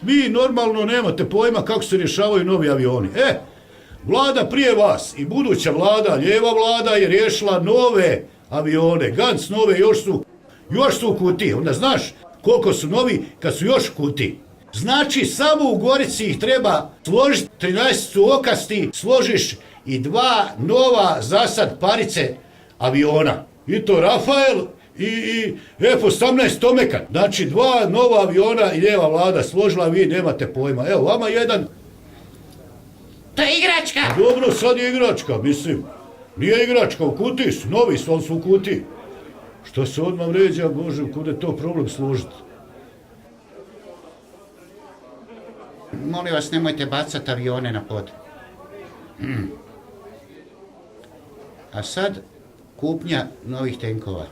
Vi normalno nemate pojma kako se rješavaju novi avioni. Vlada prije vas i buduća vlada, lijeva vlada je riješila nove avione. Gantz nove još su u kutiji. Onda znaš koliko su novi kad su još u kutiji. Znači samo u Gorici ih treba složiti 13 su okasti, složiš i 2 nova zasad parice aviona. I to Rafael i F-18 Tomekan. Znači 2 nova aviona i lijeva vlada složila, vi nemate pojma. Evo vama jedan. To je igračka! Dobro, sad je igračka, mislim. Nije igračka, u kutiji su, novi su, ali su u kutiji. Što se odmah vređa, Bože, kuda je to problem složiti. Molim vas, nemojte bacati avione na pod. A sad kupnja novih tenkova.